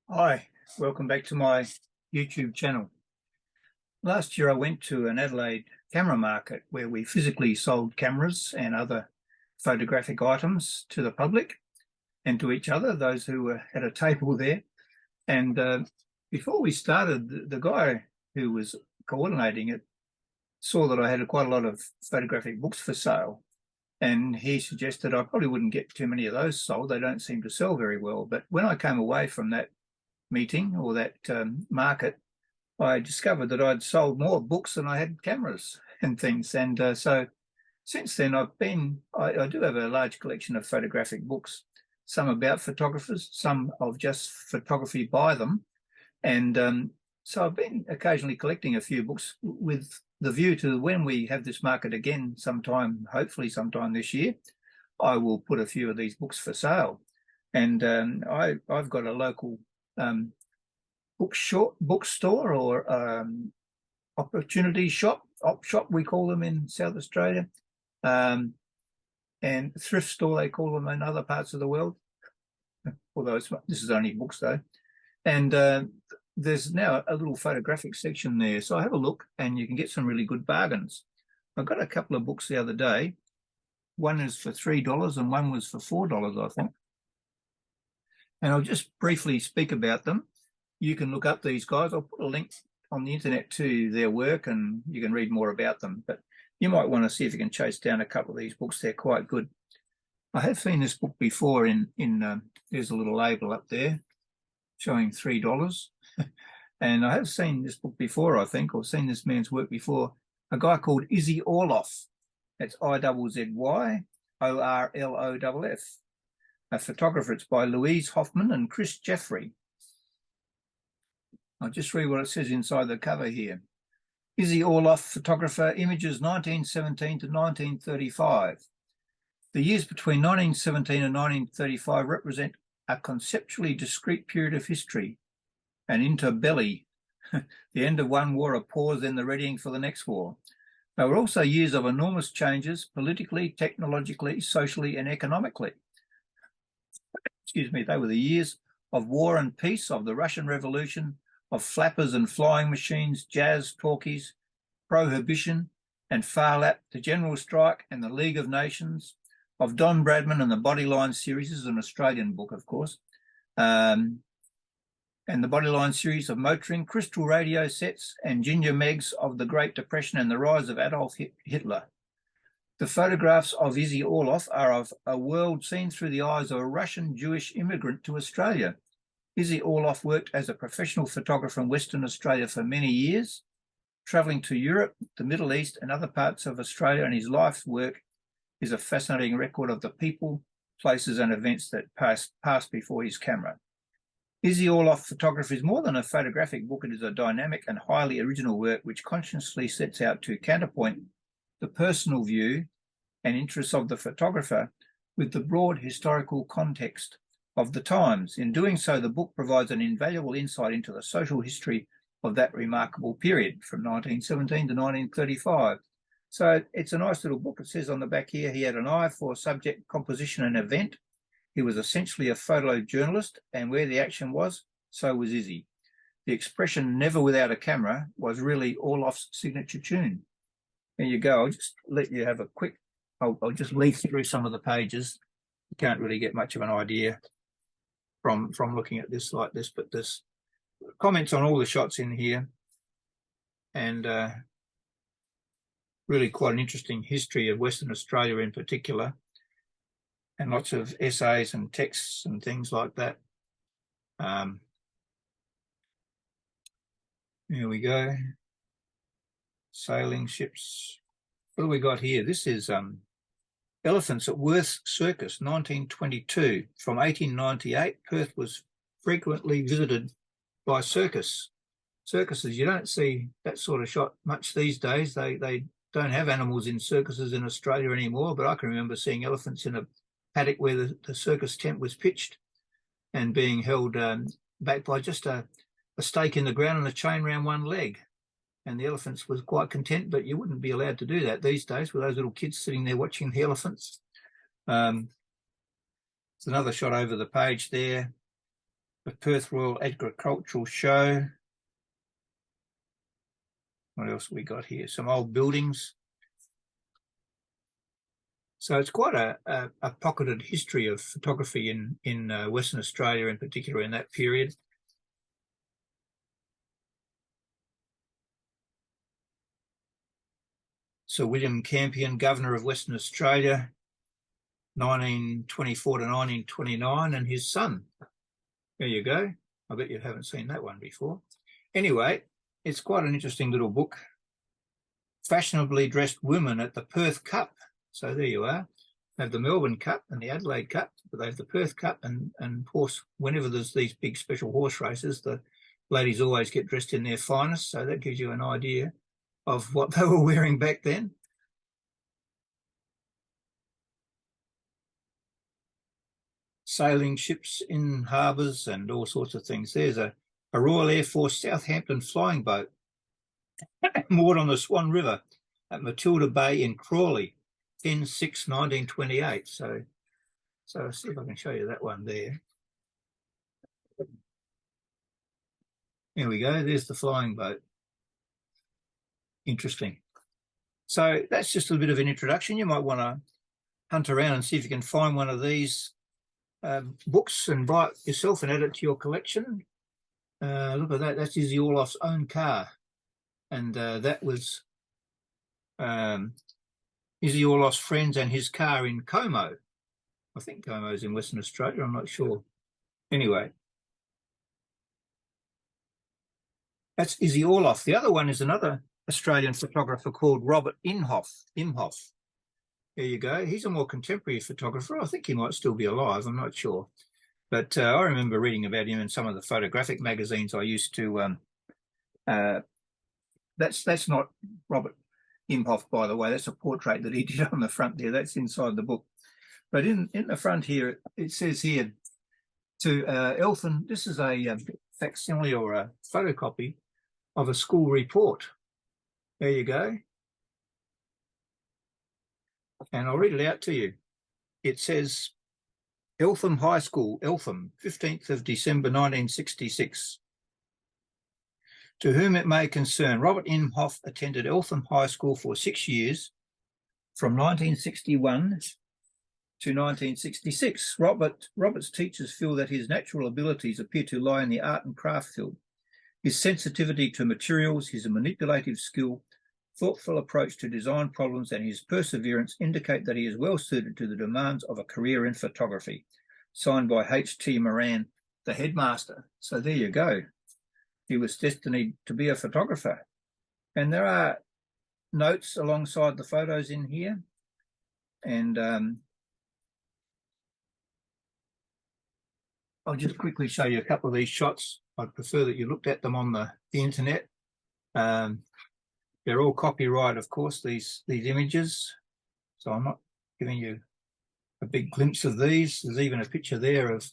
Hi, welcome back to my YouTube channel. Last year I went to an Adelaide camera market where we physically sold cameras and other photographic items to the public and to each other, those who were at a table there. And before we started, the guy who was coordinating it saw that I had quite a lot of photographic books for sale. And he suggested I probably wouldn't get too many of those sold. They don't seem to sell very well. But when I came away from that meeting or that market, I discovered that I'd sold more books than I had cameras and things. And so since then, I do have a large collection of photographic books, some about photographers, some of just photography by them. And so I've been occasionally collecting a few books with the view to when we have this market again sometime, hopefully sometime this year, I will put a few of these books for sale. And I've got a local bookstore or opportunity shop, op shop we call them in South Australia, and thrift store they call them in other parts of the world, although this is only books though. And there's now a little photographic section there, so I have a look and you can get some really good bargains. I got a couple of books the other day. One is for $3 and one was for $4, I think. And I'll just briefly speak about them. You can look up these guys. I'll put a link on the internet to their work and you can read more about them. But you might want to see if you can chase down a couple of these books. They're quite good. I have seen this book before there's a little label up there showing $3. And I have seen this book before, I think, or seen this man's work before. A guy called Izzy Orloff. That's Izzyorloff. A photographer. It's by Louise Hoffman and Chris Jeffrey. I'll just read what it says inside the cover here. Izzy Orloff, photographer, images 1917 to 1935. The years between 1917 and 1935 represent a conceptually discrete period of history, an interbelly, the end of one war, a pause, then the readying for the next war. They were also years of enormous changes politically, technologically, socially, and economically. Excuse me, they were the years of war and peace, of the Russian Revolution, of flappers and flying machines, jazz, talkies, prohibition and Farlap, the General Strike and the League of Nations, of Don Bradman and the Bodyline series. This is an Australian book, of course, and the Bodyline series of motoring, crystal radio sets and ginger megs, of the Great Depression and the rise of Adolf Hitler. The photographs of Izzy Orloff are of a world seen through the eyes of a Russian Jewish immigrant to Australia. Izzy Orloff worked as a professional photographer in Western Australia for many years, travelling to Europe, the Middle East and other parts of Australia, and his life's work is a fascinating record of the people, places and events that passed before his camera. Izzy Orloff photography is more than a photographic book. It is a dynamic and highly original work which consciously sets out to counterpoint the personal view and interests of the photographer with the broad historical context of the times. In doing so, the book provides an invaluable insight into the social history of that remarkable period from 1917 to 1935. So it's a nice little book. It says on the back here, he had an eye for subject, composition and event. He was essentially a photojournalist, and where the action was, so was Izzy. The expression "never without a camera" was really Orloff's signature tune. There you go. I'll just let you have a quick, I'll just leaf through some of the pages. You can't really get much of an idea from looking at this like this, but there's comments on all the shots in here, and really quite an interesting history of Western Australia in particular, and lots of essays and texts and things like that. Here we go. Sailing ships. What do we got here? This is Elephants at Worth's Circus, 1922. From 1898, Perth was frequently visited by circuses. You don't see that sort of shot much these days. They don't have animals in circuses in Australia anymore, but I can remember seeing elephants in a paddock where the circus tent was pitched and being held back by just a stake in the ground and a chain around one leg. And the elephants was quite content, but you wouldn't be allowed to do that these days with those little kids sitting there watching the elephants. There's another shot over the page there. the Perth Royal Agricultural Show. What else we got here? Some old buildings. So it's quite a pocketed history of photography in Western Australia, in particular in that period. Sir William Campion, Governor of Western Australia, 1924 to 1929, and his son. There you go. I bet you haven't seen that one before. Anyway, it's quite an interesting little book. Fashionably dressed women at the Perth Cup. So there you are. They have the Melbourne Cup and the Adelaide Cup, but they have the Perth Cup, and of course, whenever there's these big special horse races, the ladies always get dressed in their finest, so that gives you an idea of what they were wearing back then. Sailing ships in harbours and all sorts of things. There's a Royal Air Force Southampton flying boat moored on the Swan River at Matilda Bay in Crawley, 10/6/1928. So let's see if I can show you that one there. There we go. There's the flying boat. Interesting. So that's just a bit of an introduction. You might want to hunt around and see if you can find one of these books and buy it yourself and add it to your collection. Look at that. That's Izzy Orloff's own car. And that was Izzy Orloff's friends and his car in Como. I think Como's in Western Australia. I'm not sure. Anyway, that's Izzy Orloff. The other one is another Australian photographer called Robert Imhoff. There you go. He's a more contemporary photographer. I think he might still be alive. I'm not sure. But I remember reading about him in some of the photographic magazines I used to. That's not Robert Imhoff, by the way. That's a portrait that he did on the front there. That's inside the book. But in the front here, it says here to Eltham, this is a facsimile or a photocopy of a school report. There you go. And I'll read it out to you. It says, Eltham High School, Eltham, 15th of December 1966. To whom it may concern, Robert Imhoff attended Eltham High School for 6 years, from 1961 to 1966. Robert's teachers feel that his natural abilities appear to lie in the art and craft field. His sensitivity to materials, his manipulative skill, thoughtful approach to design problems, and his perseverance indicate that he is well suited to the demands of a career in photography. Signed by H.T. Moran, the headmaster. So there you go. He was destined to be a photographer. And there are notes alongside the photos in here. And I'll just quickly show you a couple of these shots. I'd prefer that you looked at them on the internet. They're all copyright, of course, these images. So I'm not giving you a big glimpse of these. There's even a picture there of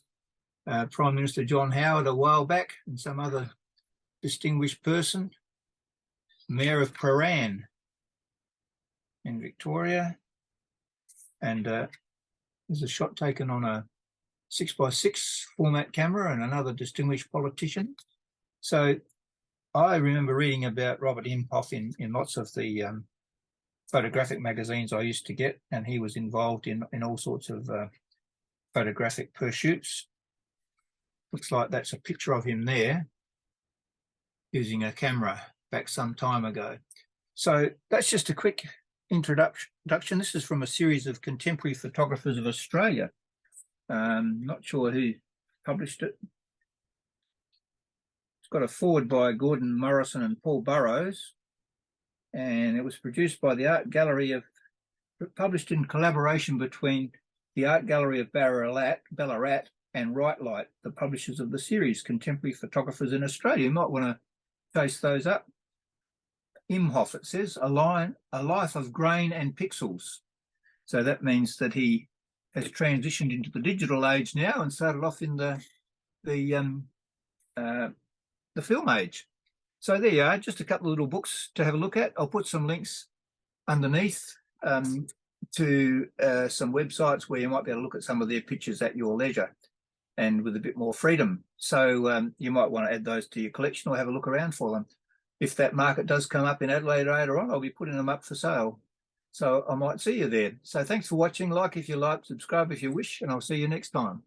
Prime Minister John Howard a while back and some other distinguished person. Mayor of Prahran in Victoria. And there's a shot taken on a 6x6 format camera and another distinguished politician. So I remember reading about Robert Imhoff in lots of the photographic magazines I used to get, and he was involved in all sorts of photographic pursuits. Looks like that's a picture of him there using a camera back some time ago. So that's just a quick introduction. This is from a series of contemporary photographers of Australia. Not sure who published it. It's got a foreword by Gordon Morrison and Paul Burrows, and it was produced by the Art Gallery of, published in collaboration between the Art Gallery of Ballarat and Right Light, the publishers of the series, Contemporary Photographers in Australia. You might want to chase those up. Imhoff, it says, a life of grain and pixels. So that means that he has transitioned into the digital age now and started off in the film age. So there you are, just a couple of little books to have a look at. I'll put some links underneath to some websites where you might be able to look at some of their pictures at your leisure and with a bit more freedom. So you might want to add those to your collection or have a look around for them. If that market does come up in Adelaide later on, I'll be putting them up for sale. So I might see you there. So thanks for watching. Like if you like, subscribe if you wish, and I'll see you next time.